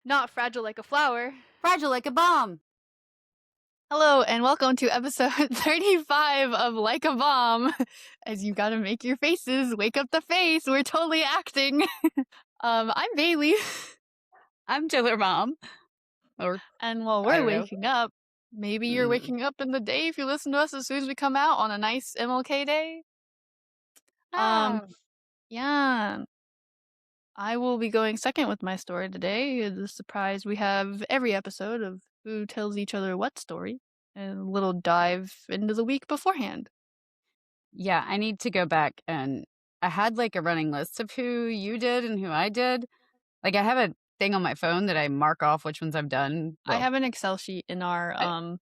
Not fragile like a flower. Fragile like a bomb. Hello, and welcome to episode 35 of Like a Bomb. As you gotta make your faces, wake up the face. We're totally acting. I'm Bailey. I'm Jiller Mom. And while we're waking up, maybe you're waking up in the day if you listen to us as soon as we come out on a nice MLK day. Yeah. I will be going second with my story today. The surprise, we have every episode of Who Tells Each Other What Story, and a little dive into the week beforehand. Yeah, I need to go back and I had like a running list of who you did and who I did. Like I have a thing on my phone that I mark off which ones I've done. I have an Excel sheet in our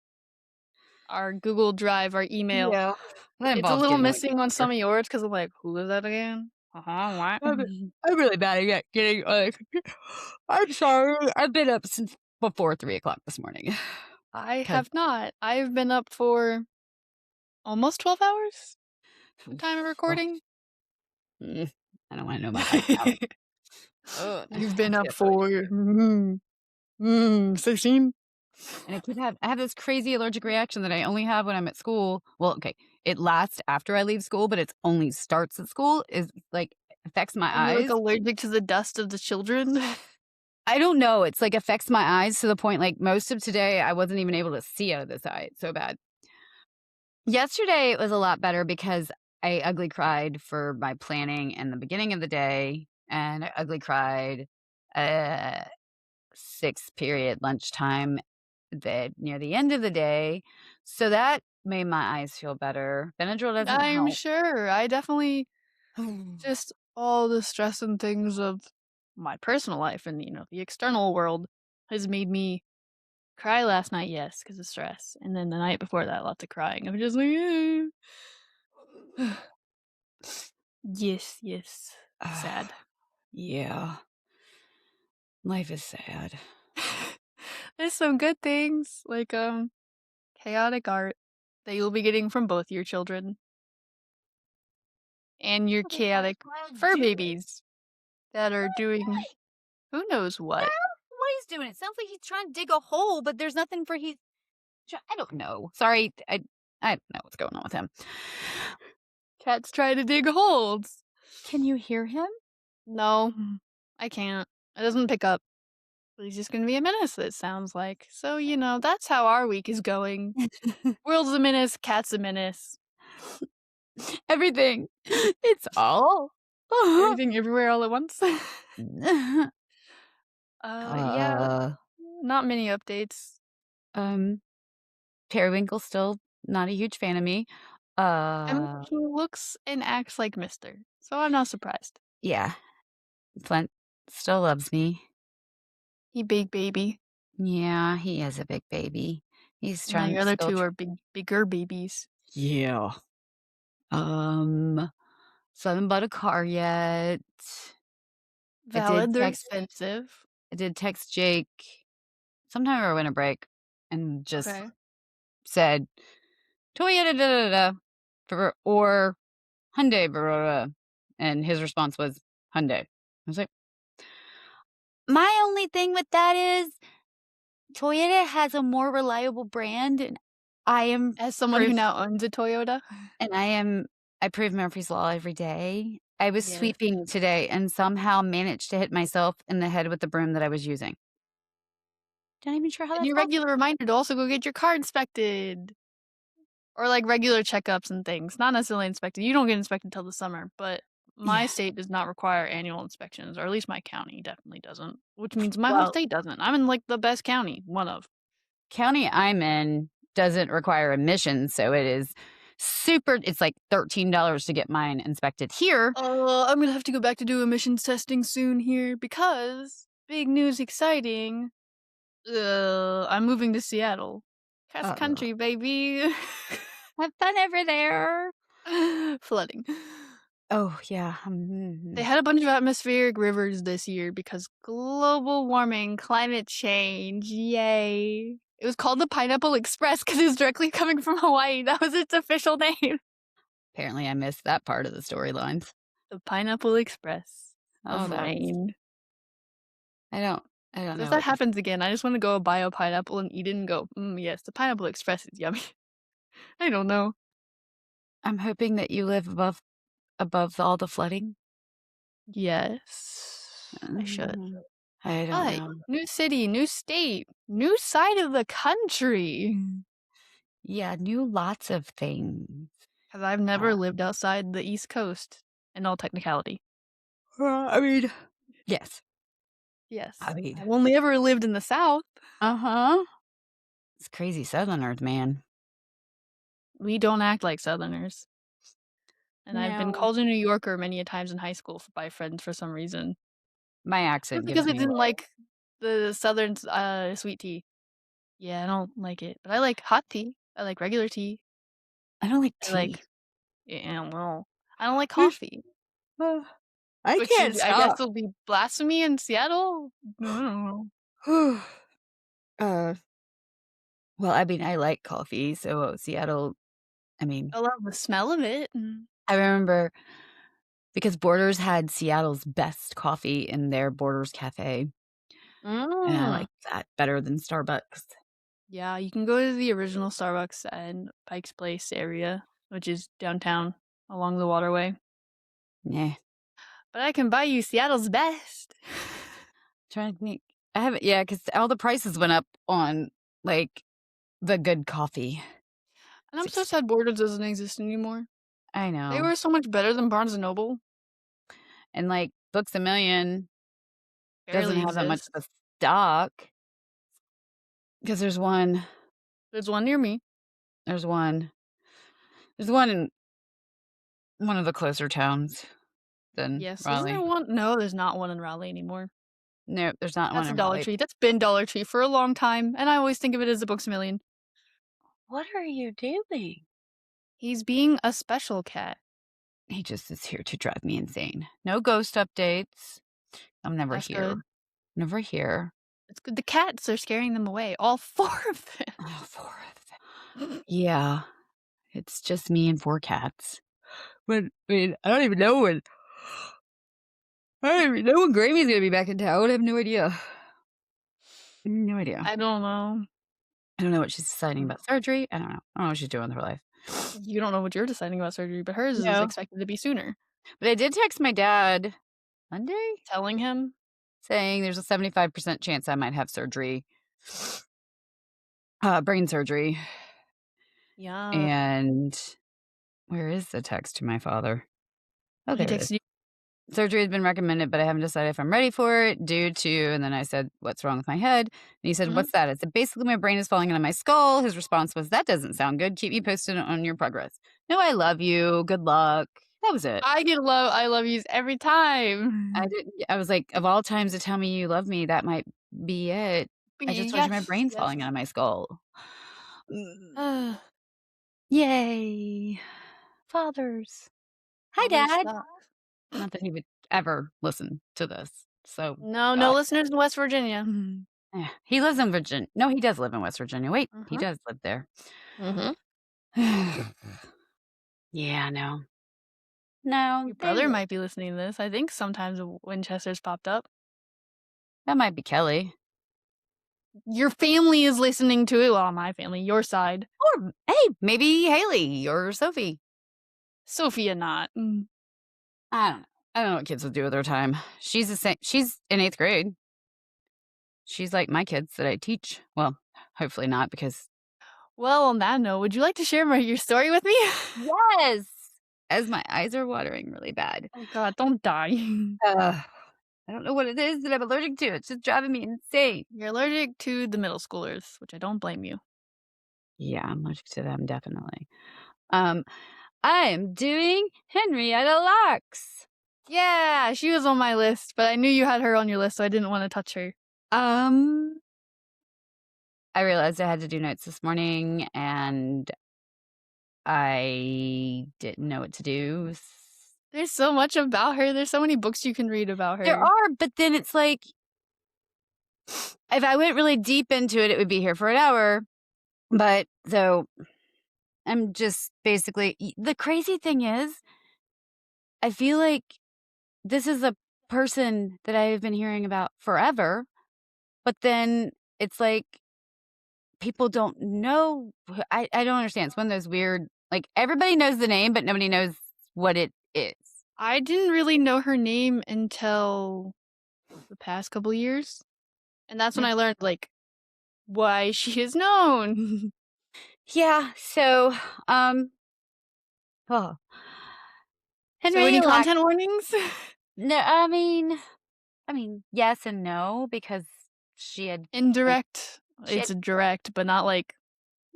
Google Drive, our email. Yeah. It's a little missing on some of yours because I'm like, who is that again? What? I'm really bad at getting I'm sorry. I've been up since before 3 o'clock this morning. I have not. I've been up for almost 12 hours. The time of recording. I don't want to know about that. You've been up for 16. And I have this crazy allergic reaction that I only have when I'm at school. Well, okay, it lasts after I leave school, but it only starts at school. Is like affects my eyes. You're like allergic to the dust of the children. I don't know. It's like affects my eyes to the point like most of today I wasn't even able to see out of this eye. It's so bad. Yesterday it was a lot better because I ugly cried for my planning in the beginning of the day, and I ugly cried 6 period lunchtime near the end of the day. So that made my eyes feel better. Benadryl doesn't I'm help. sure. I definitely just all the stress and things of my personal life and, the external world has made me cry last night, yes, because of stress. And then the night before that, lots of crying. I'm just like, yes. Sad. Yeah. Life is sad. There's some good things, like chaotic art that you'll be getting from both your children. And your chaotic fur babies that are doing who knows what. What he's doing. It sounds like he's trying to dig a hole, but there's nothing for I don't know. Sorry, I don't know what's going on with him. Cat's trying to dig holes. Can you hear him? No, I can't. It doesn't pick up. He's just gonna be a menace, it sounds like. So, that's how our week is going. World's a menace, cat's a menace. Everything. It's all. Everything everywhere all at once. Yeah. Not many updates. Periwinkle's still not a huge fan of me. And he looks and acts like Mister, so I'm not surprised. Yeah. Flint still loves me. He big baby. Yeah, he is a big baby. He's trying. The other two are bigger babies. Yeah. So I haven't bought a car yet. Valid, they're expensive. I did text Jake sometime over winter break and just said Toyota or Hyundai, and his response was Hyundai. I was like, my only thing with that is Toyota has a more reliable brand, and I am as someone who now owns a Toyota, and I prove Murphy's Law every day. I was sweeping today and somehow managed to hit myself in the head with the broom that I was using. Not even sure how that's your regular reminder to also go get your car inspected. Or like regular checkups and things. Not necessarily inspected. You don't get inspected until the summer, but my state does not require annual inspections, or at least my county definitely doesn't. Which means my whole state doesn't. I'm in like the best county, one of. County I'm in doesn't require emissions, so it is super. It's like $13 to get mine inspected here. I'm gonna have to go back to do emissions testing soon here because big news, exciting. I'm moving to Seattle. Cross country, baby. Have fun over there. Flooding. Oh, yeah. They had a bunch of atmospheric rivers this year because global warming, climate change. Yay. It was called the Pineapple Express because it was directly coming from Hawaii. That was its official name. Apparently, I missed that part of the storylines. The Pineapple Express of rain. I I don't If know that what you happens again, I just want to go buy a pineapple and eat it and go, yes, the Pineapple Express is yummy. I don't know. I'm hoping that you live above all the flooding. Yes, I should. I don't But know. new city, new state, new side of the country. Yeah, knew lots of things. Because I've never lived outside the East Coast, in all technicality. I mean, yes. I Yes. mean, I've only ever lived in the South. uh-huh. It's crazy Southerners, man. We don't act like Southerners. And I've been No. called a New Yorker many a times in high school by friends for some reason. My Just accent because gives I me didn't away. like the Southern sweet tea. Yeah, I don't like it. But I like hot tea. I like regular tea. I don't like I tea. like, yeah, well, I don't like There's coffee. uh, I Which can't is, I guess stop. will be blasphemy in Seattle? I don't know. uh, well, I mean, I like coffee, so Seattle, I mean, I love the smell of it. I remember because Borders had Seattle's best coffee in their Borders Cafe, and I Mm. like that better than Starbucks. Yeah, you can go to the original Starbucks in Pike's Place area, which is downtown along the waterway. Yeah. But I can buy you Seattle's best. Trying to think. I haven't, yeah, because all the prices went up on like the good coffee. And I'm so Six, sad Borders doesn't exist anymore. I They know. were so much better than Barnes& and Noble. And like Books a Million doesn't Barely have that much exist. of a stock because There's one near me. there's one, there's one in one of the closer towns than Yes, isn't there Raleigh. one? No, there's not one in Raleigh anymore. No, there's not one That's a in Dollar Raleigh. Tree. That's been Dollar Tree for a long time, and I always think of it as a Books a Million. What are you doing? He's being a special cat. He just is here to drive me insane. No ghost updates. I'm never That's here. good. Never here. It's good. The cats are scaring them away. All four of Oh, 4 of them. them. Yeah, it's just me and 4 cats. But I mean, I don't even know when. I don't even know when Grammy's gonna be back in town. I have no idea. No idea. I don't know. I don't know what she's deciding about surgery. I don't know. I don't know what she's doing with her life. You don't know what you're deciding about surgery, but hers is No, expected to be sooner. but I did text my dad Monday Telling him, saying there's a 75% chance I might have surgery, brain surgery. yeah. And where is the text to my father? Oh, He there it is. texted you. Surgery has been recommended, but I haven't decided if I'm ready for it due to, and then I said, what's wrong with my head? And he said, Mhm. what's that? I said, basically my brain is falling into my skull. His response was, that doesn't sound good. Keep me posted on your progress. No, I love you. Good luck. That was it. I love yous every time. I was like, of all times to tell me you love me, that might be it. I just told you my Yes, brain's yes. falling out of my skull. Mm. Father Yay. Fathers. Hi, Dad. sucks. Not that he would ever listen to this. So, No, no God. listeners in West Virginia. Yeah, he lives in Virginia. No, he does live in West Virginia. Wait, he Mhm. does live there. Mhm. Yeah, no. No, Your they brother live. might be listening to this. I think sometimes Winchester's popped up. That might be Kelly. Your family is listening to it. Well, my family, your side. Or, hey, maybe Haley or Sophie. Sophia not. I don't know. I don't know what kids will do with their time. She's the same. She's in 8th grade. She's like my kids that I teach. Well, hopefully not because. Well, on that note, would you like to share your story with me? Yes! As my eyes are watering really bad. Oh God, don't die. I don't know what it is that I'm allergic to. It's just driving me insane. You're allergic to the middle schoolers, which I don't blame you. Yeah, I'm allergic to them, definitely. I am doing Henrietta Lacks. Yeah, she was on my list, but I knew you had her on your list, so I didn't want to touch her. I realized I had to do notes this morning, and I didn't know what to do. There's so much about her. There's so many books you can read about There her. are, but then it's like, if I went really deep into it, it would be here for an hour. But so I'm just basically, the crazy thing is, I feel like this is a person that I've been hearing about forever. But then it's like people don't know. I don't understand. It's one of those weird, like, everybody knows the name, but nobody knows what it is. I didn't really know her name until the past couple years. And that's when I learned, like, why she is known. Yeah, so, oh. So any Henrietta Lacks. content warnings? No, I mean, yes and no, because she had like, Indirect. she It's had a direct, but not like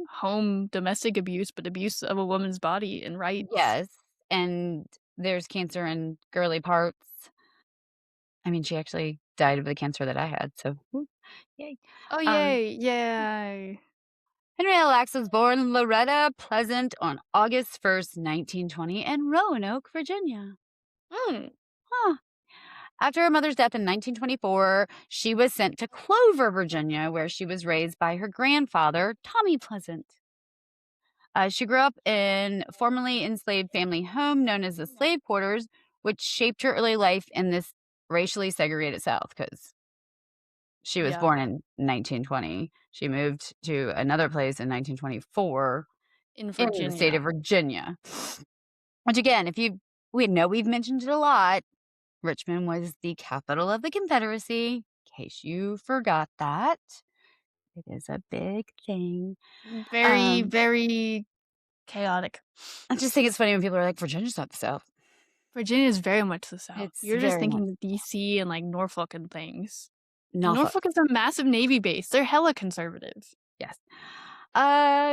home domestic abuse, but abuse of a woman's body and rights. yes, and there's cancer in girly parts. I mean, she actually died of the cancer that I had, so woo, yay. Oh, Um, yay. Yay. Henrietta Lacks was born in Loretta Pleasant on August 1st, 1920 in Roanoke, Virginia. Mm. Huh. After her mother's death in 1924, she was sent to Clover, Virginia, where she was raised by her grandfather, Tommy Pleasant. She grew up in formerly enslaved family home known as the slave quarters, which shaped her early life in this racially segregated South because she was Yeah. born in 1920. She moved to another place in 1924 In in the state Virginia. of Virginia. Which, again, we know we've mentioned it a lot. Richmond was the capital of the Confederacy, in case you forgot that. It is a big thing. Very, very chaotic. I just think it's funny when people are like, Virginia's not the South. Virginia is very much the South. It's You're just very much thinking DC and like Norfolk and things. And Norfolk. Norfolk is a massive Navy base. They're hella conservative. Yes.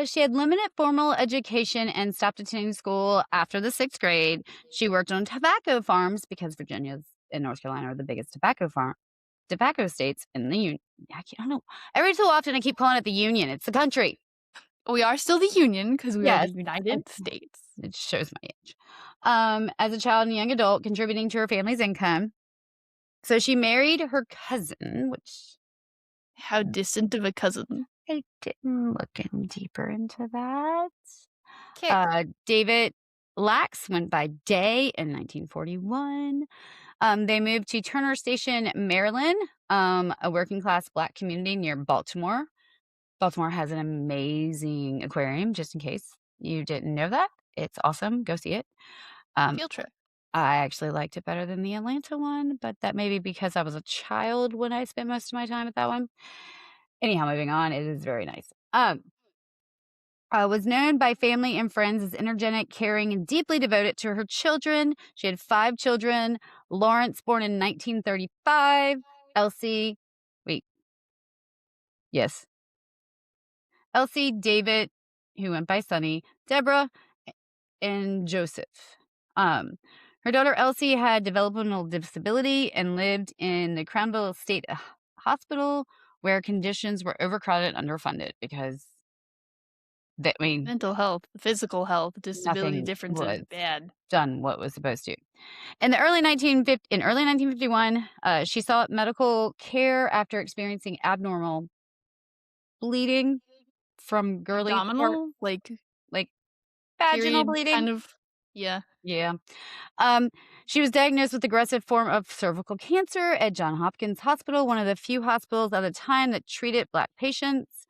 She had limited formal education and stopped attending school after the 6th grade. She worked on tobacco farms because Virginia's and North Carolina are the biggest tobacco states in the Union. I don't know. Every so often, I keep calling it the Union. It's the country. We are still the Union because we are the Yes, United States. it shows my age. As a child and young adult, contributing to her family's income. So she married her cousin, which How distant of a cousin. I didn't look in deeper into that. Kick. David Lacks went by Day in 1941. They moved to Turner Station, Maryland, a working class Black community near Baltimore. Baltimore has an amazing aquarium, just in case you didn't know that. It's awesome. Go see it. Field trip. I actually liked it better than the Atlanta one, but that may be because I was a child when I spent most of my time at that one. Anyhow, moving on, it is very nice. Was known by family and friends as energetic, caring, and deeply devoted to her children. She had 5 children. Lawrence, born in 1935. Elsie, wait, yes. Elsie, David, who went by Sonny, Deborah, and Joseph. Her daughter Elsie had developmental disability and lived in the Crownville State Hospital, where conditions were overcrowded and underfunded because Mental health, physical health, disability nothing differences, was bad. done what was supposed to. In early 1951, she sought medical care after experiencing abnormal bleeding from girly part, Abdominal, like like vaginal period bleeding. kind of. Yeah. Yeah. She was diagnosed with aggressive form of cervical cancer at Johns Hopkins Hospital, one of the few hospitals at the time that treated Black patients.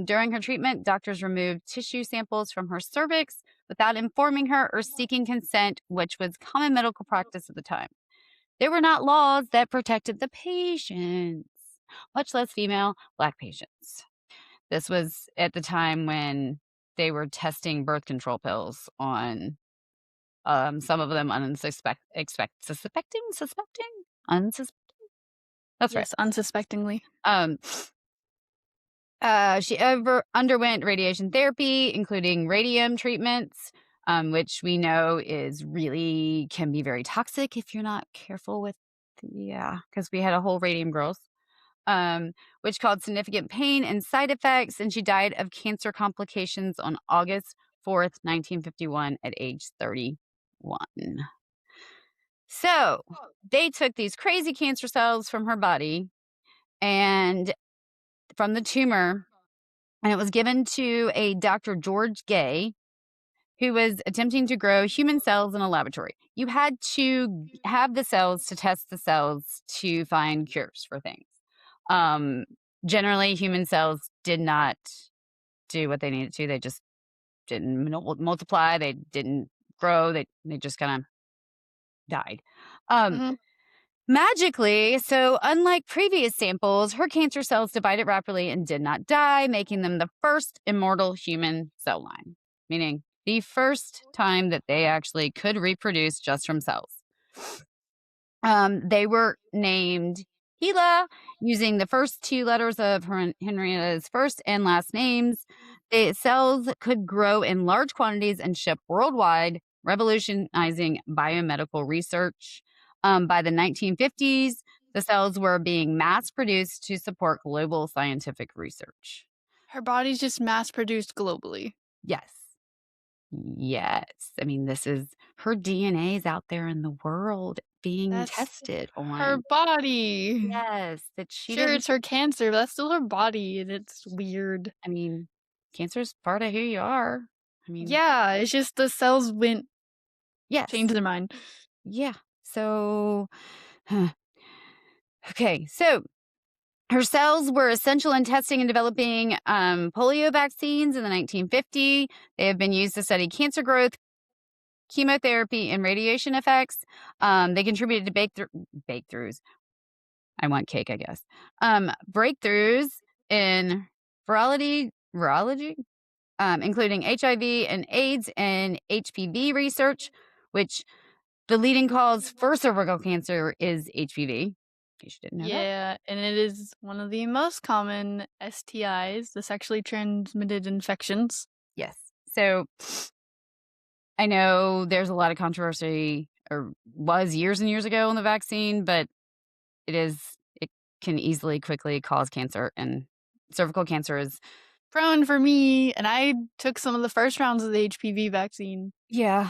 During her treatment, doctors removed tissue samples from her cervix without informing her or seeking consent, which was common medical practice at the time. There were not laws that protected the patients, much less female Black patients. This was at the time when they were testing birth control pills on some of them suspecting? Unsuspecting? That's right. Yes, unsuspectingly. Um, she underwent radiation therapy, including radium treatments, which we know can be very toxic if you're not careful with, because we had a whole radium girls, which caused significant pain and side effects, and she died of cancer complications on August 4th, 1951 at age 31. So they took these crazy cancer cells from her body and from the tumor, and it was given to a Dr. George Gay, who was attempting to grow human cells in a laboratory. You had to have the cells to test the cells to find cures for things. generally, human cells did not do what they needed to. They just didn't multiply. They didn't grow. They just kind of died. Um, Mhm. Magically, so unlike previous samples, her cancer cells divided rapidly and did not die, making them the first immortal human cell line, meaning the first time that they actually could reproduce just from cells. They were named Gila using the first two letters of Henrietta's first and last names. The cells could grow in large quantities and ship worldwide, revolutionizing biomedical research. By the 1950s, the cells were being mass produced to support global scientific research. Her body's just mass produced globally. Yes. Yes. I mean, this is her DNA is out there in the world being That's tested her on. body. Yes, that she Sure, didn't. it's her cancer, but that's still her body, and it's weird. I mean, cancer's part of who you are. I mean, Yeah, it's just the cells went yes. changed their mind. Yeah. So, huh. Okay. So her cells were essential in testing and developing polio vaccines in the 1950s. They have been used to study cancer growth, chemotherapy, and radiation effects. They contributed to breakthroughs. I want cake, I guess. Breakthroughs in virology, including HIV and AIDS and HPV research, which the leading cause for cervical cancer is HPV. In case you didn't know that. Yeah, and it is one of the most common STIs, the sexually transmitted infections. Yes. So I know there's a lot of controversy, or was years and years ago on the vaccine, but it can easily, quickly cause cancer, and cervical cancer is. Prone for me, and I took some of the first rounds of the HPV vaccine. Yeah,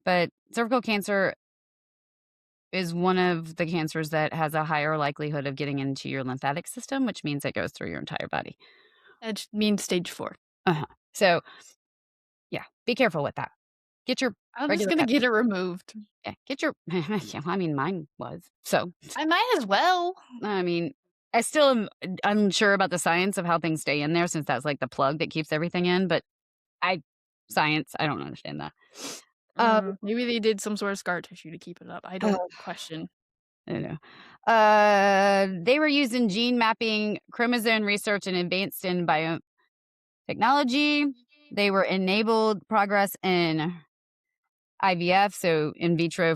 but cervical cancer is one of the cancers that has a higher likelihood of getting into your lymphatic system, which means it goes through your entire body. It means stage 4. Uh-huh. So, yeah, be careful with that. Get your I'm just regular gonna get vaccine. it removed. Yeah, get your yeah, I mean, mine was. So, I might as well. I mean, I still am unsure about the science of how things stay in there since that's like the plug that keeps everything in, but I I don't understand that. Um, Maybe they did some sort of scar tissue to keep it up. I uh, don't question. I don't know. They were used in gene mapping, chromosome research, and advanced in biotechnology. They were enabled progress in IVF, so in vitro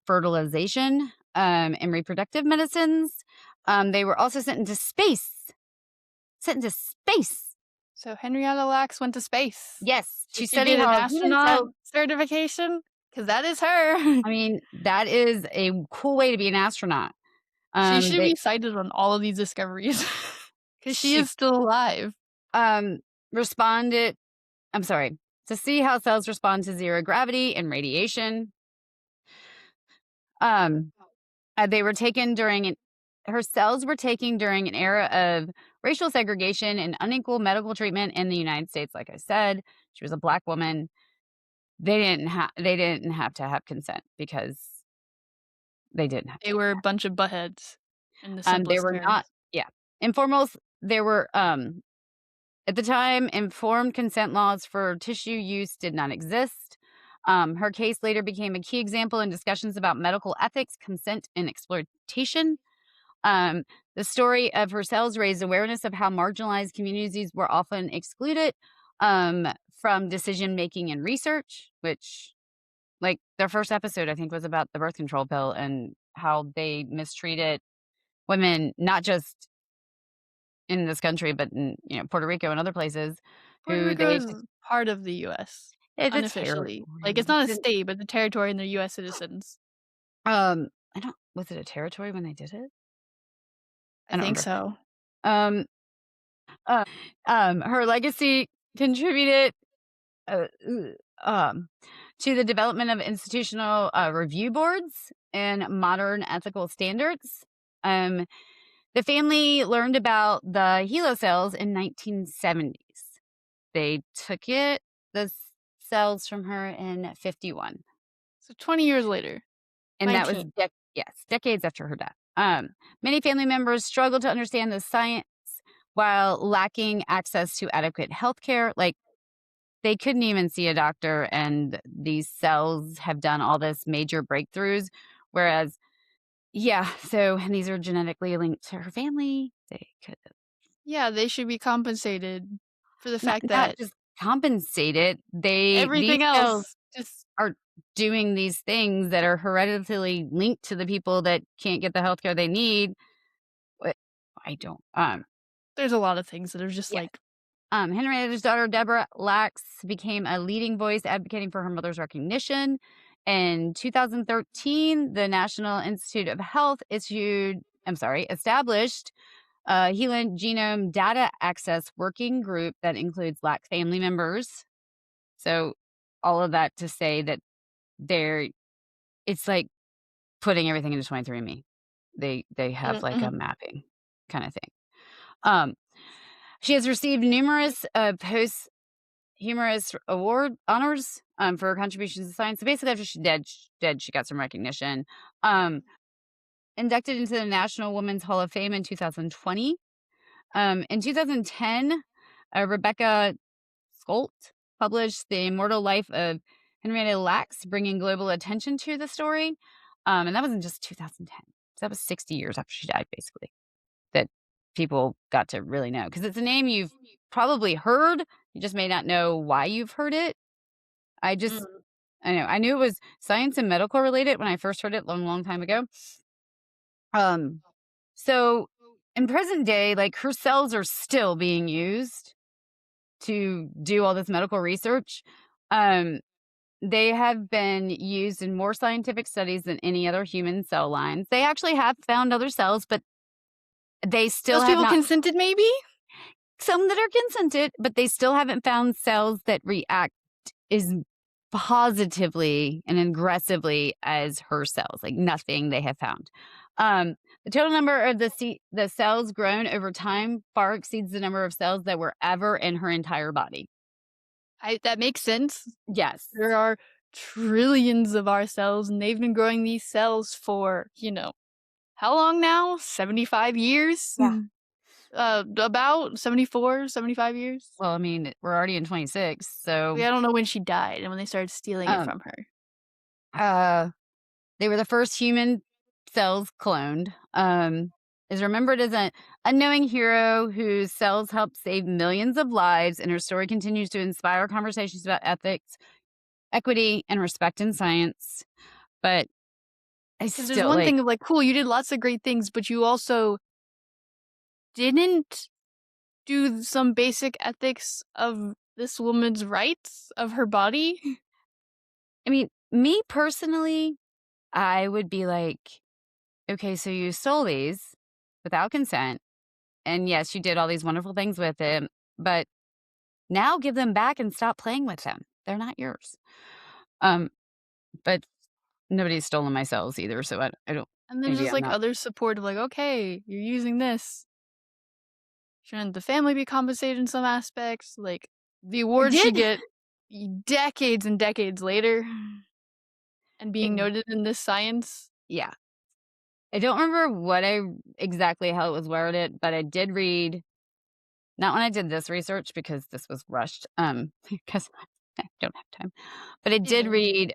fertilization, and reproductive medicines. They were also sent into space. Sent into space. So Henrietta Lacks went to space. Yes, She to should study get an how human astronaut cells. certification because that is her. I mean, that is a cool way to be an astronaut. She should They be cited on all of these discoveries because she she is still alive. um responded. I'm sorry. To see how cells respond to zero gravity and radiation. Um, they were taken during an her cells were taken during an era of racial segregation and unequal medical treatment in the United States. Like I said, she was a black woman. They didn't have to have consent because they didn't have They to. were a bunch of buttheads in the They simplest were not. terms. Yeah, informals. There were at the time, informed consent laws for tissue use did not exist. Her case later became a key example in discussions about medical ethics, consent, and exploitation. Um, the story of her cells raised awareness of how marginalized communities were often excluded from decision making and research, which, like, their first episode, I think, was about the birth control pill and how they mistreated women, not just in this country, but in Puerto Rico and other places, Puerto who Rico they is part of the US, it's a unofficially. Like, territory. it's not a state, but the territory and they're US citizens. I don't was it a territory when they did it? I I don't think remember. so. Um, her legacy contributed uh, um, to the development of institutional review boards and modern ethical standards. Um, the family learned about the helo cells in 1970s. They took the cells from her in 51. So 20 years later. And that was 19. decades after her death. Many family members struggled to understand the science while lacking access to adequate healthcare. Like, they couldn't even see a doctor, and these cells have done all this major breakthroughs, whereas yeah, so and these are genetically linked to her family. They could Yeah, they should be compensated for the fact not that just compensated, these everything cells else just are doing these things that are hereditarily linked to the people that can't get the healthcare they need. What I don't, there's a lot of things that are just yeah. like Henrietta's daughter, Deborah Lacks, became a leading voice advocating for her mother's recognition. In 2013, the National Institute of Health established a Human Genome Data Access Working Group that includes Lack family members. So, all of that to say that they're it's like putting everything into 23andMe. They have like a mm-mm. mapping kind of thing. Um, she has received numerous posthumous award honors for her contributions to science. So basically, after she's dead, she got some recognition. Um, Inducted into the National Women's Hall of Fame in 2020. In 2010, Rebecca Skolt published The Immortal Life of Henrietta Lacks, bringing global attention to the story. And that was in just 2010. So that was 60 years after she died, basically, that people got to really know. Because it's a name you've probably heard. You just may not know why you've heard it. Mm. I know. I knew it was science and medical related when I first heard it long, long time ago. Um, so in present day, like her cells are still being used to do all this medical research. Um, they have been used in more scientific studies than any other human cell lines. They actually have found other cells, but they still Those have people not consented maybe? some that are consented, but they still haven't found cells that react as positively and aggressively as her cells. Like nothing they have found. The total number of the cells grown over time far exceeds the number of cells that were ever in her entire body. That makes sense. Yes. There are trillions of our cells, and they've been growing these cells for, how long now? 75 years? Yeah. About 74, 75 years? Well, I mean, we're already in 26, so I don't know when she died and when they started stealing it um from her. uh they were the first human cells cloned. Is remembered as a unknowing hero whose cells helped save millions of lives, and her story continues to inspire conversations about ethics, equity, and respect in science. But I Because there's still one like thing of like, cool, you did lots of great things, but you also didn't do some basic ethics of this woman's rights of her body. I mean, me personally, I would be like, okay, so you stole these without consent. And yes, you did all these wonderful things with them, but now give them back and stop playing with them. They're not yours. Um, but nobody's stolen my cells either, so I don't And then maybe just I'm like not. other support of like, okay, you're using this. Shouldn't the family be compensated in some aspects? Like the It award she did. get decades and decades later and It being noted in this science. yeah. I don't remember what I exactly how it was worded, but I did read not when I did this research because this was rushed, because I don't have time. But I did Yeah. read,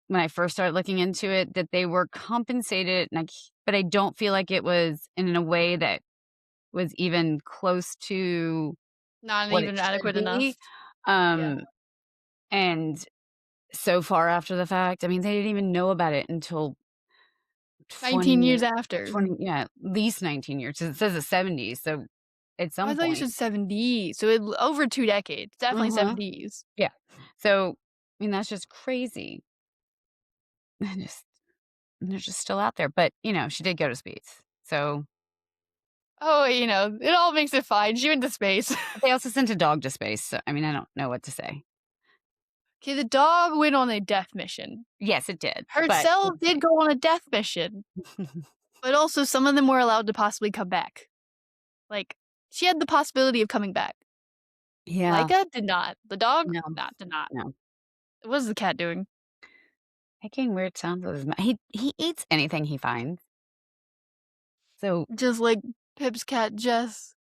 when I first started looking into it that they were compensated, and but I don't feel like it was in a way that was even close to Not what it even should adequate enough. be. Yeah. Um, and so far after the fact, I mean, they didn't even know about it until 19 20 years after. 20 yeah, at least 19 years, 'cause it says the '70s, so at Oh, I some thought you point. said 70. So over 2 decades. Definitely Uh-huh. 70s. Yeah. So, I mean, that's just crazy. And just they're just still out there, but, she did go to space. So Oh, it all makes it fine. She went to space. but they also sent a dog to space, so, I mean, I don't know what to say. Okay, the dog went on a death mission. Yes, it did, Her but cells let's did see. go on a death mission, but also some of them were allowed to possibly come back. Like, she had the possibility of coming back. Yeah. Laika did not. The dog? No, Not did not. no. What is the cat doing? Making weird sounds with his mouth. He eats anything he finds. So Just like Pip's cat, Jess.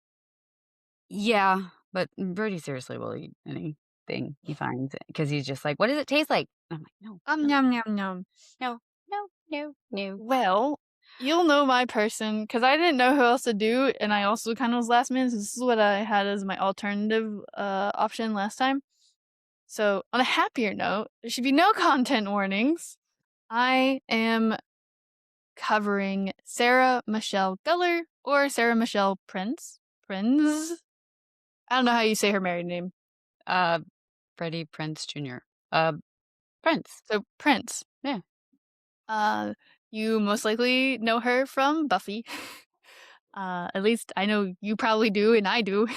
Yeah, but Brody seriously will eat anything he finds because he's just like, "What does it taste like?" I'm like, "No, no, Yum, yum, yum. no, no, no, no." Well, you'll know my person because I didn't know who else to do, and I also kind of was last minute. So this is what I had as my alternative option last time. So, on a happier note, there should be no content warnings. I am covering Sarah Michelle Gellar or Sarah Michelle Prince. Prince? I don't know how you say her married name. Uh, Freddie Prince Jr. Uh, Prince. So, Prince. Yeah. Uh, you most likely know her from Buffy. At least I know you probably do, and I do.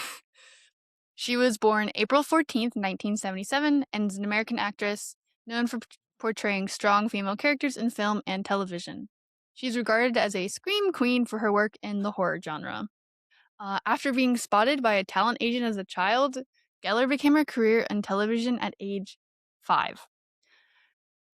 She was born April 14th, 1977, and is an American actress known for portraying strong female characters in film and television. She's regarded as a scream queen for her work in the horror genre. After being spotted by a talent agent as a child, Gellar began her career in television at age 5.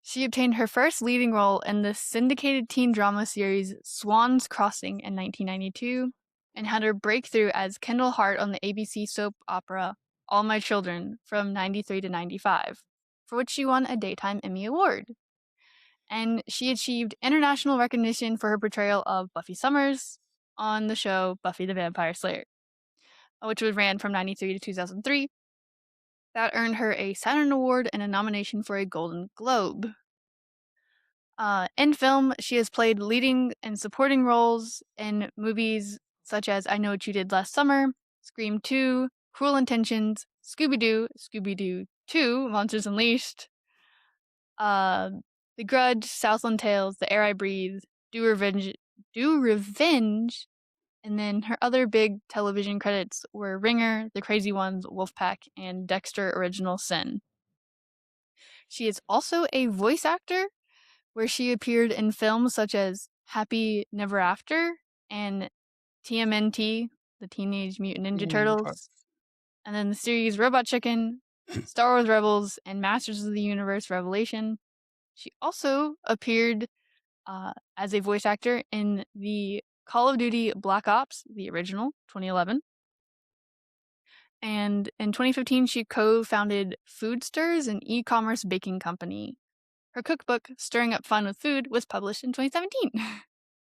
She obtained her first leading role in the syndicated teen drama series Swan's Crossing in 1992 and had her breakthrough as Kendall Hart on the ABC soap opera All My Children from 93 to 95, for which she won a Daytime Emmy Award. And she achieved international recognition for her portrayal of Buffy Summers on the show Buffy the Vampire Slayer, which was ran from 93 to 2003. That earned her a Saturn Award and a nomination for a Golden Globe. In film, she has played leading and supporting roles in movies such as I Know What You Did Last Summer, Scream 2, Cruel Intentions, Scooby-Doo, Scooby-Doo 2, Monsters Unleashed, uh, The Grudge, Southland Tales, The Air I Breathe, Do Revenge, and then her other big television credits were Ringer, The Crazy Ones, Wolfpack, and Dexter Original Sin. She is also a voice actor where she appeared in films such as Happy Never After and TMNT, the Teenage Mutant Ninja Yeah, of course. Turtles, and then the series Robot Chicken, Star Wars Rebels, and Masters of the Universe Revelation. She also appeared as a voice actor in the Call of Duty Black Ops, the original, 2011. And in 2015, she co founded Food Stirs, an e commerce baking company. Her cookbook, Stirring Up Fun with Food, was published in 2017.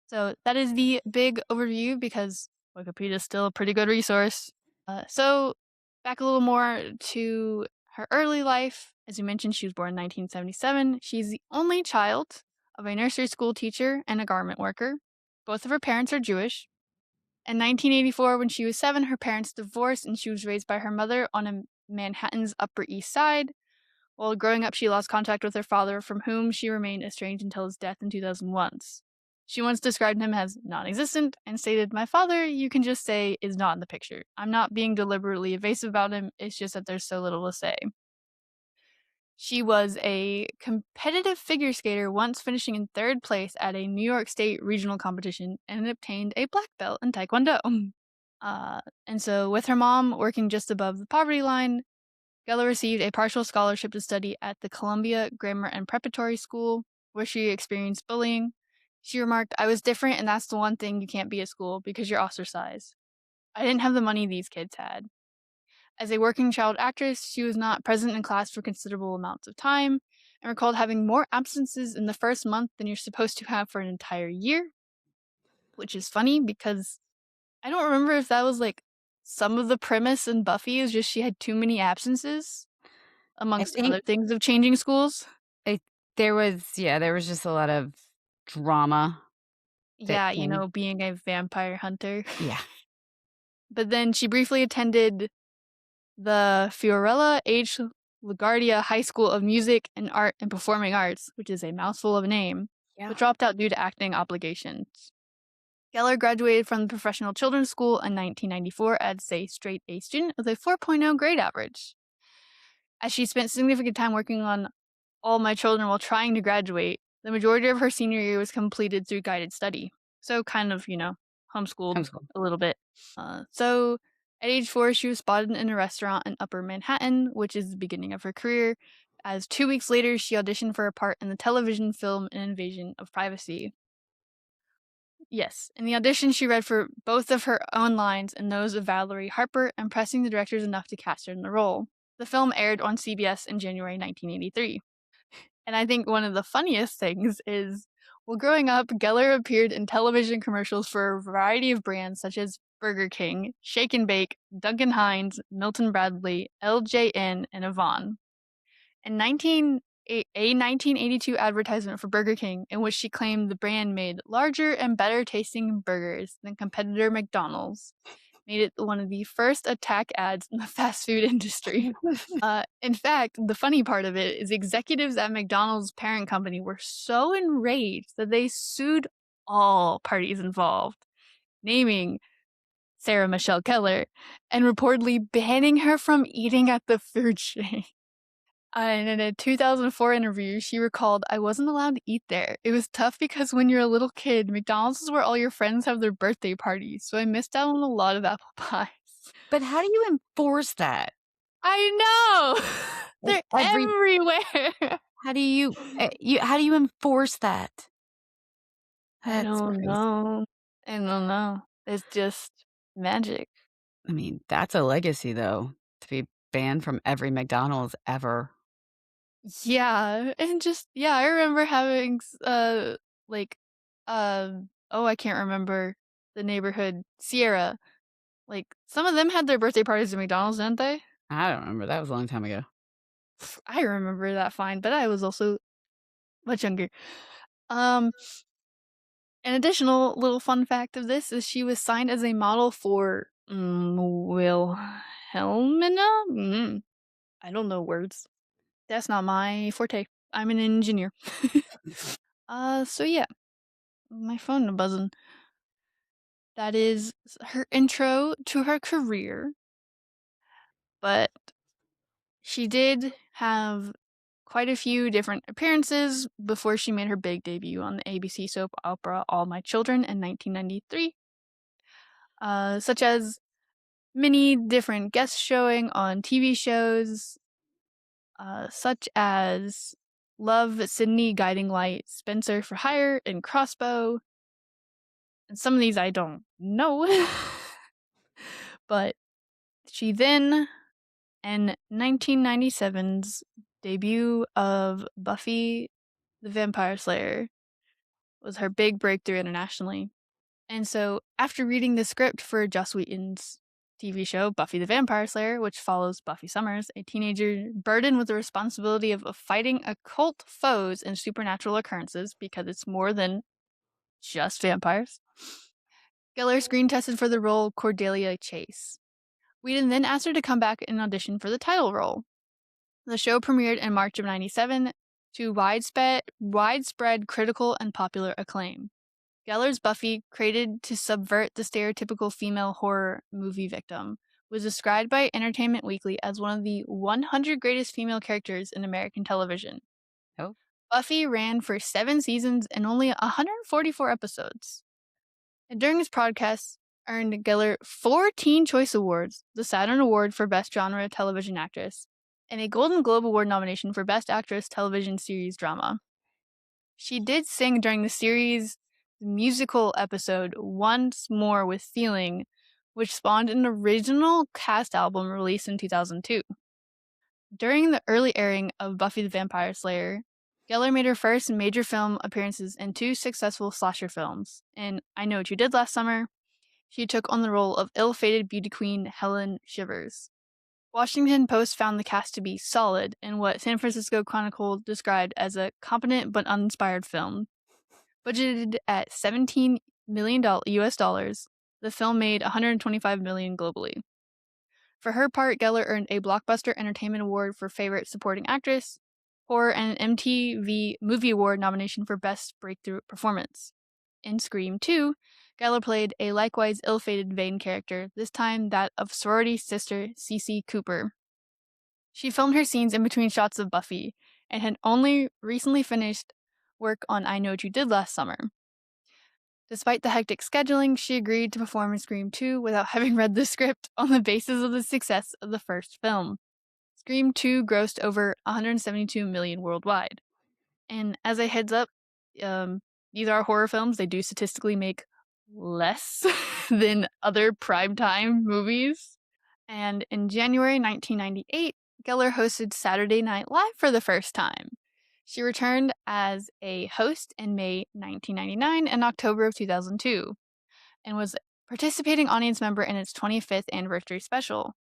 So that is the big overview because Wikipedia is still a pretty good resource. So back a little more to her early life. As you mentioned, she was born in 1977. She's the only child of a nursery school teacher and a garment worker. Both of her parents are Jewish. In 1984, when she was 7, her parents divorced and she was raised by her mother on Manhattan's Upper East Side. While growing up, she lost contact with her father, from whom she remained estranged until his death in 2001. She once described him as non-existent and stated, "My father, you can just say, is not in the picture. I'm not being deliberately evasive about him, it's just that there's so little to say." She was a competitive figure skater, once finishing in 3rd place at a New York State regional competition and obtained a black belt in Taekwondo. And so, with her mom working just above the poverty line, Gellar received a partial scholarship to study at the Columbia Grammar and Preparatory School, where she experienced bullying. She remarked, "I was different, and that's the one thing you can't be at school because you're ostracized. I didn't have the money these kids had." As a working child actress, she was not present in class for considerable amounts of time and recalled having more absences in the first month than you're supposed to have for an entire year, which is funny because I don't remember if that was like some of the premise in Buffy is just she had too many absences I amongst think other things of changing schools. I there was just a lot of drama that Yeah, came. being a vampire hunter. Yeah. But then she briefly attended the Fiorella H. LaGuardia High School of Music and Art and Performing Arts, which is a mouthful of a name, Yeah. but dropped out due to acting obligations. Gellar graduated from the Professional Children's School in 1994 as a straight A student with a 4.0 grade average. As she spent significant time working on All My Children while trying to graduate, the majority of her senior year was completed through guided study. So kind of, homeschooled Homeschool. a little bit. So at age 4, she was spotted in a restaurant in Upper Manhattan, which is the beginning of her career, as 2 weeks later, she auditioned for a part in the television film An Invasion of Privacy. Yes. In the audition, she read for both of her own lines and those of Valerie Harper, impressing the directors enough to cast her in the role. The film aired on CBS in January 1983. And I think one of the funniest things is, while growing up, Gellar appeared in television commercials for a variety of brands such as Burger King, Shake and Bake, Duncan Hines, Milton Bradley, LJN, and Avon. In 1982 advertisement for Burger King, in which she claimed the brand made larger and better tasting burgers than competitor McDonald's, made it one of the first attack ads in the fast food industry. In fact, the funny part of it is executives at McDonald's parent company were so enraged that they sued all parties involved, naming Sarah Michelle Gellar and reportedly banning her from eating at the food chain. And in a 2004 interview, she recalled, "I wasn't allowed to eat there. It was tough because when you're a little kid, McDonald's is where all your friends have their birthday parties, so I missed out on a lot of apple pies." But how do you enforce that? I know! They're everywhere! How do you enforce that? I That's don't crazy. know. I don't know. It's just magic. I mean, that's a legacy, though, to be banned from every McDonald's ever. Yeah, and just I remember having like I can't remember the neighborhood, Sierra. Like some of them had their birthday parties at McDonald's, didn't they? I don't remember. That was a long time ago. I remember that fine, but I was also much younger. An additional little fun fact of this is she was signed as a model for Wilhelmina. I don't know words. That's not my forte. I'm an engineer. So yeah, my phone buzzing. That is her intro to her career. But she did have quite a few different appearances before she made her big debut on the ABC soap opera All My Children in 1993, such as many different guest showing on TV shows, such as Love, Sydney, Guiding Light, Spencer for Hire, and Crossbow. And some of these I don't know. But she then, in 1997's debut of Buffy the Vampire Slayer, was her big breakthrough internationally. And so, after reading the script for Joss Whedon's TV show, Buffy the Vampire Slayer, which follows Buffy Summers, a teenager burdened with the responsibility of fighting occult foes and supernatural occurrences, because it's more than just vampires, Gellar screen tested for the role Cordelia Chase. Whedon then asked her to come back and audition for the title role. The show premiered in March of '97 to widespread critical and popular acclaim. Gellar's Buffy, created to subvert the stereotypical female horror movie victim, was described by Entertainment Weekly as one of the 100 greatest female characters in American television. Oh. Buffy ran for 7 seasons and only 144 episodes. And during his podcast, earned Gellar 4 Teen Choice Awards, the Saturn Award for Best Genre Television Actress, and a Golden Globe Award nomination for Best Actress Television Series Drama. She did sing during the series' musical episode Once More with Feeling, which spawned an original cast album released in 2002. During the early airing of Buffy the Vampire Slayer, Gellar made her first major film appearances in 2 successful slasher films. In I Know What You Did Last Summer, she took on the role of ill-fated beauty queen Helen Shivers. Washington Post found the cast to be solid in what San Francisco Chronicle described as a competent but uninspired film. Budgeted at $17 million US dollars, the film made $125 million globally. For her part, Gellar earned a Blockbuster Entertainment Award for Favorite Supporting Actress, or an MTV Movie Award nomination for Best Breakthrough Performance. In Scream 2, Gellar played a likewise ill-fated vain character, this time that of sorority sister Cece Cooper. She filmed her scenes in between shots of Buffy, and had only recently finished work on I Know What You Did Last Summer. Despite the hectic scheduling, she agreed to perform in Scream 2 without having read the script on the basis of the success of the first film. Scream 2 grossed over $172 million worldwide. And as a heads up, these are horror films. They do statistically make less than other primetime movies. And in January 1998, Gellar hosted Saturday Night Live for the first time. She returned as a host in May 1999 and October of 2002, and was participating audience member in its 25th anniversary special.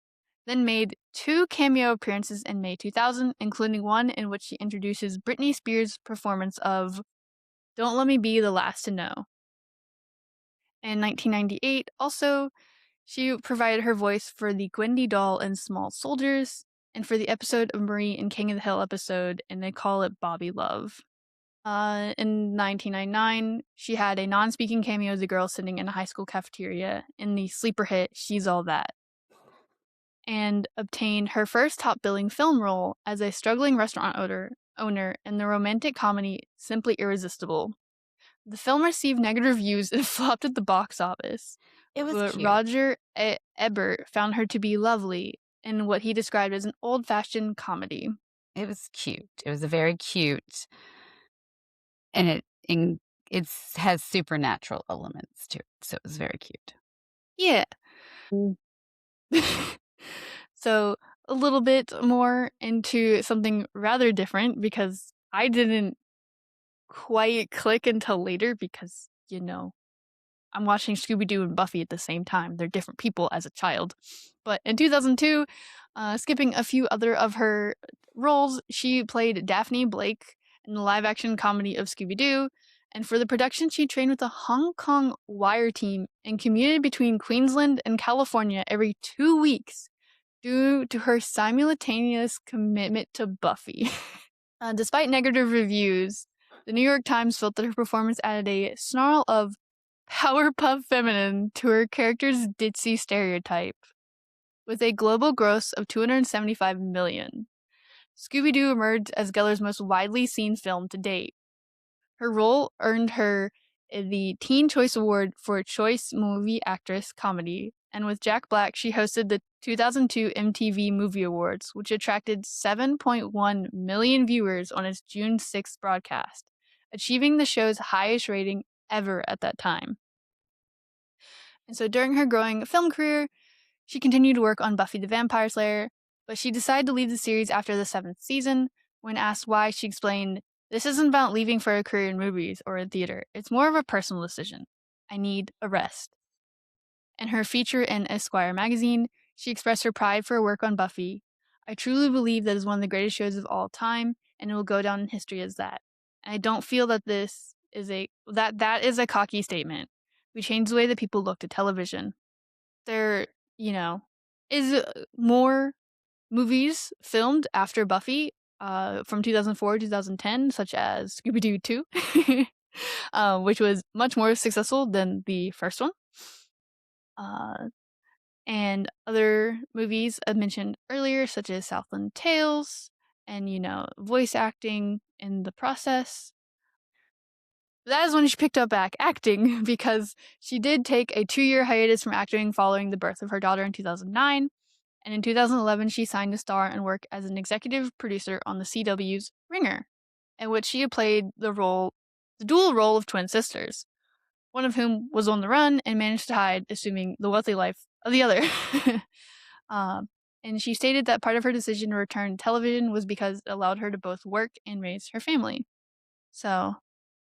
Then made 2 cameo appearances in May 2000, including one in which she introduces Britney Spears' performance of Don't Let Me Be the Last to Know. In 1998, also, she provided her voice for the Gwendy doll in Small Soldiers, and for the episode of Marie in King of the Hill episode, and they call it Bobby Love. In 1999, she had a non-speaking cameo as a girl sitting in a high school cafeteria in the sleeper hit She's All That, and obtained her first top-billing film role as a struggling restaurant owner in the romantic comedy Simply Irresistible. The film received negative reviews and flopped at the box office. It was But cute. Roger Ebert found her to be lovely in what he described as an old-fashioned comedy. It was cute. It was a very cute, and it has supernatural elements to it, so it was very cute. Yeah. So a little bit more into something rather different, because I didn't quite click until later because, I'm watching Scooby-Doo and Buffy at the same time. They're different people as a child. But in 2002, skipping a few other of her roles, she played Daphne Blake in the live-action comedy of Scooby-Doo. And for the production, she trained with a Hong Kong wire team and commuted between Queensland and California every 2 weeks due to her simultaneous commitment to Buffy. Despite negative reviews, the New York Times felt that her performance added a snarl of Powerpuff Feminine to her character's ditzy stereotype. With a global gross of $275 million, Scooby-Doo emerged as Gellar's most widely seen film to date. Her role earned her the Teen Choice Award for Choice Movie Actress Comedy, and with Jack Black, she hosted the 2002 MTV Movie Awards, which attracted 7.1 million viewers on its June 6th broadcast, achieving the show's highest rating ever at that time. And so during her growing film career, she continued to work on Buffy the Vampire Slayer, but she decided to leave the series after the 7th season. When asked why, she explained, "This isn't about leaving for a career in movies or in theater. It's more of a personal decision. I need a rest." In her feature in Esquire magazine, she expressed her pride for her work on Buffy. "I truly believe that is one of the greatest shows of all time, and it will go down in history as that. And I don't feel that that is a cocky statement. We changed the way that people looked at television. There, is more movies filmed after Buffy from 2004 to 2010, such as Scooby-Doo 2, which was much more successful than the first one. And other movies I mentioned earlier, such as Southland Tales, and, voice acting in the process. That is when she picked up back acting, because she did take a 2-year hiatus from acting following the birth of her daughter in 2009. And in 2011, she signed to star and work as an executive producer on the CW's Ringer, in which she had played the dual role of twin sisters, one of whom was on the run and managed to hide, assuming the wealthy life of the other. And she stated that part of her decision to return to television was because it allowed her to both work and raise her family. So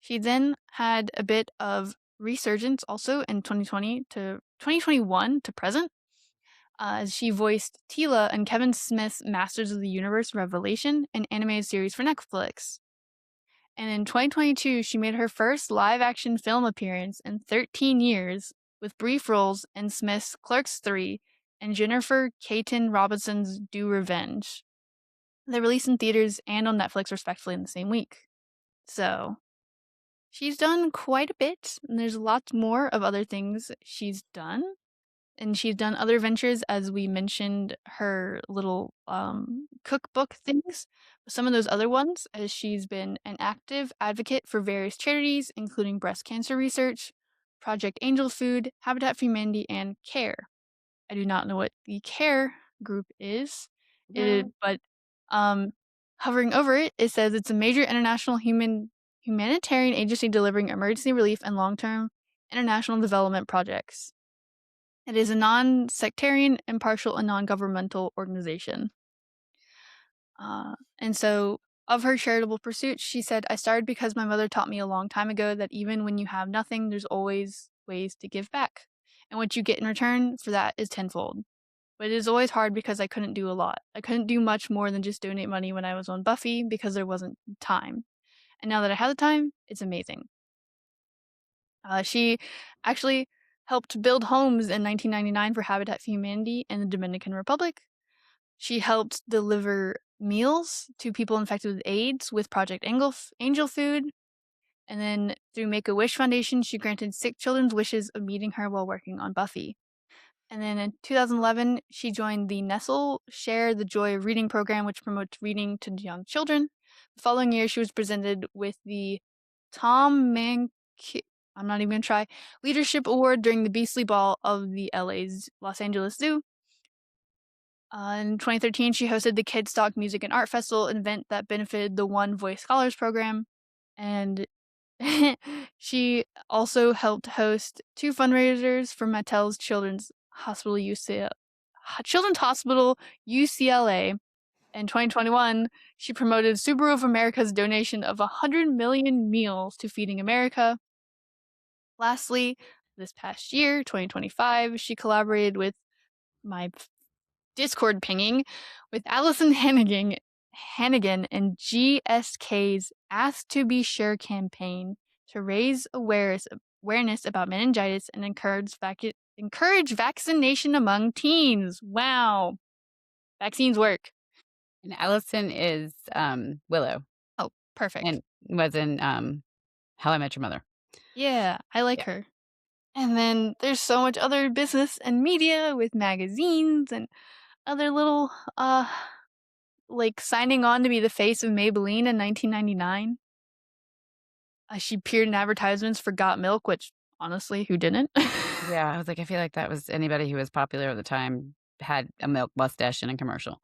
she then had a bit of resurgence also in 2021 to present, as she voiced Tila in Kevin Smith's Masters of the Universe Revelation, an animated series for Netflix. And in 2022, she made her first live-action film appearance in 13 years, with brief roles in Smith's Clerks 3 and Jennifer Caton Robinson's Do Revenge. They released in theaters and on Netflix respectively in the same week. So she's done quite a bit, and there's lots more of other things she's done. And she's done other ventures, as we mentioned, her little cookbook things. Some of those other ones, as she's been an active advocate for various charities, including breast cancer research, Project Angel Food, Habitat for Humanity, and CARE. I do not know what the CARE group is, but hovering over it, it says it's a major international humanitarian agency delivering emergency relief and long-term International Development Projects. It is a non-sectarian, impartial, and non-governmental organization. And so, of her charitable pursuits, she said, I started because my mother taught me a long time ago that even when you have nothing, there's always ways to give back. And what you get in return for that is tenfold. But it is always hard because I couldn't do a lot. I couldn't do much more than just donate money when I was on Buffy because there wasn't time. And now that I have the time, it's amazing. She actually helped build homes in 1999 for Habitat for Humanity in the Dominican Republic. She helped deliver meals to people infected with AIDS with Project Angel Food. And then through Make-A-Wish Foundation, she granted sick children's wishes of meeting her while working on Buffy. And then in 2011, she joined the Nestle Share the Joy of Reading program, which promotes reading to young children. The following year, she was presented with the Tom Mank I'm not even going to try, Leadership Award during the Beastly Ball of the Los Angeles Zoo. In 2013, she hosted the Kidstock Music and Art Festival, an event that benefited the One Voice Scholars Program. And she also helped host 2 fundraisers for Mattel's Children's Hospital UCLA. In 2021, she promoted Subaru of America's donation of 100 million meals to Feeding America. Lastly, this past year, 2025, she collaborated with my Discord pinging with Allison Hannigan and GSK's Ask to Be Sure campaign to raise awareness about meningitis and encourage vaccination among teens. Wow. Vaccines work. And Allison is Willow. Oh, perfect. And was in How I Met Your Mother. Yeah, I like Yeah. her. And then there's so much other business and media with magazines and other little like signing on to be the face of Maybelline in 1999. She appeared in advertisements for Got Milk, which honestly, who didn't? Yeah, I was like, I feel like that was anybody who was popular at the time had a milk mustache in a commercial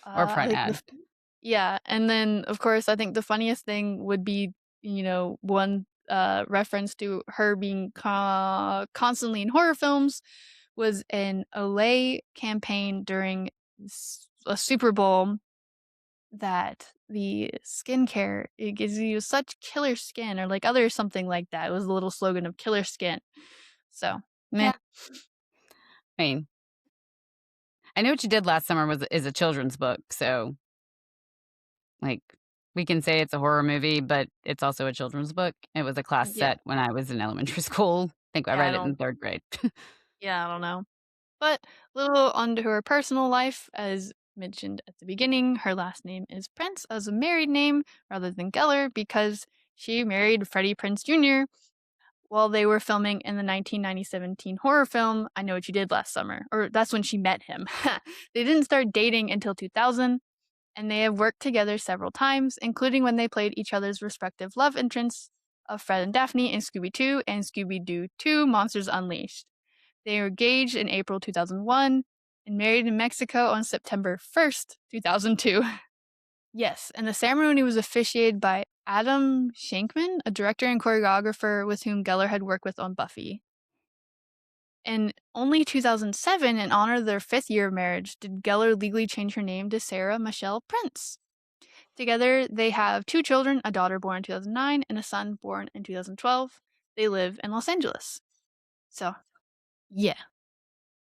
or I front think ad. yeah, and then of course I think the funniest thing would be, one reference to her being constantly in horror films was an Olay campaign during a Super Bowl that the skincare, it gives you such killer skin or like other something like that. It was the little slogan of killer skin. So, meh. Yeah. I mean, I Know What You Did Last Summer is a children's book, so like we can say it's a horror movie, but it's also a children's book. It was a class Yeah. set when I was in elementary school. I think I Yeah, read it in 3rd grade. I don't know. But a little onto her personal life, as mentioned at the beginning, her last name is Prince as a married name rather than Gellar because she married Freddie Prinze Jr. while they were filming in the 1997 teen horror film I Know What You Did Last Summer, or that's when she met him. They didn't start dating until 2000, and they have worked together several times, including when they played each other's respective love interests of Fred and Daphne in Scooby-Doo and Scooby-Doo 2 Monsters Unleashed. They were engaged in April 2001 and married in Mexico on September 1st, 2002. Yes, and the ceremony was officiated by Adam Shankman, a director and choreographer with whom Gellar had worked with on Buffy. In only 2007, in honor of their 5th year of marriage, did Gellar legally change her name to Sarah Michelle Prince. Together, they have 2 children, a daughter born in 2009 and a son born in 2012. They live in Los Angeles. So, yeah,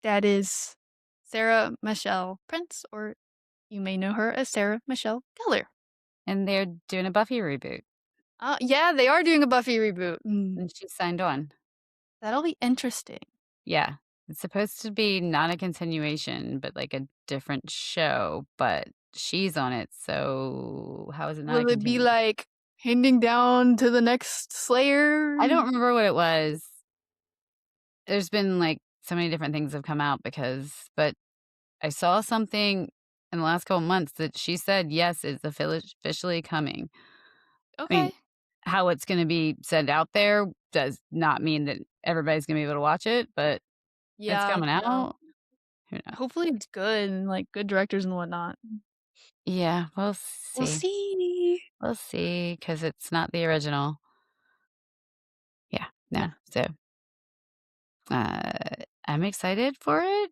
that is Sarah Michelle Prince, or you may know her as Sarah Michelle Gellar. And they're doing a Buffy reboot. Yeah, they are doing a Buffy reboot. And she signed on. That'll be interesting. Yeah. It's supposed to be not a continuation, but like a different show, but she's on it, so how is it not a Will it be continuation? like handing down to the next Slayer? I don't remember what it was. There's been, like, so many different things have come out but I saw something in the last couple months that she said, "Yes, it's officially coming." I mean, Okay. how it's gonna be said out there does not mean that everybody's gonna be able to watch it, but it's Yeah, coming no. out. Who knows? Hopefully it's good and like good directors and whatnot. Yeah, we'll We'll see. see. We'll see, because it's not the original. Yeah, No. no, so Uh, I'm excited for it,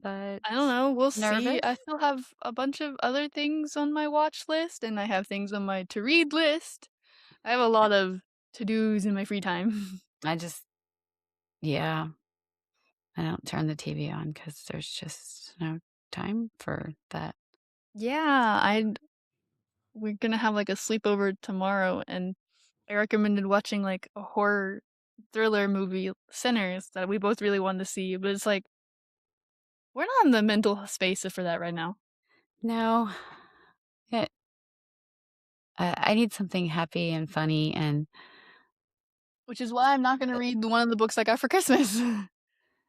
but I don't know, we'll see. nervous. I still have a bunch of other things on my watch list, and I have things on my to-read list. I have a lot of to-dos in my free time. I just yeah, I don't turn the TV on because there's just no time for that. Yeah, I'd we're gonna have, like, a sleepover tomorrow, and I recommended watching, like, a horror thriller movie, Sinners, that we both really wanted to see, but it's like, we're not in the mental space for that right now, No, it I need something happy and funny and, which is why I'm not gonna read one of the books I got for Christmas.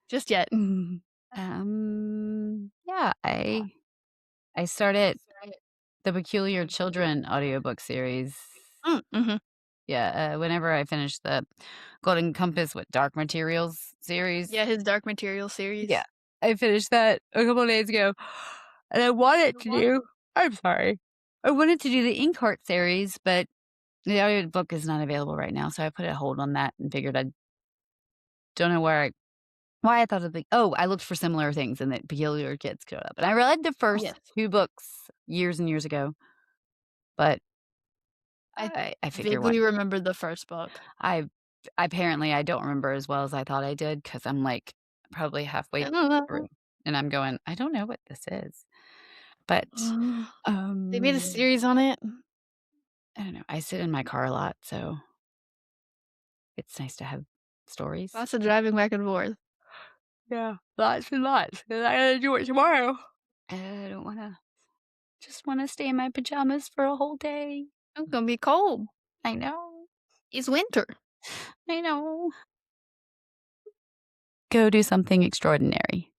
Just yet. yeah, I started the Peculiar Children audiobook series. Mhm. Yeah, whenever I finish the Golden Compass with Dark Materials series. Yeah, his Dark Material Yeah, series. I finished that a couple days ago, and I wanted to do I'm sorry. I wanted to do the Inkheart series, but the audiobook is not available right now, so I put a hold on that and figured I don't know why I thought of the oh, I looked for similar things and that Peculiar Kids showed up, and I read the first Yes. 2 books years and years ago, but I I figure what vaguely remember the first book. I apparently I don't remember as well as I thought I did because 'cause I'm, like, probably halfway I don't through, know. and I'm going, "I don't know what this is." But, They made a um, series on it. I don't know, I sit in my car a lot, so it's nice to have stories. Lots of driving back and forth. Yeah, lots and lots, and I gotta do it tomorrow. I don't wanna just wanna stay in my pajamas for a whole day. It's gonna be cold. I know, It's winter. I know. Go do something extraordinary.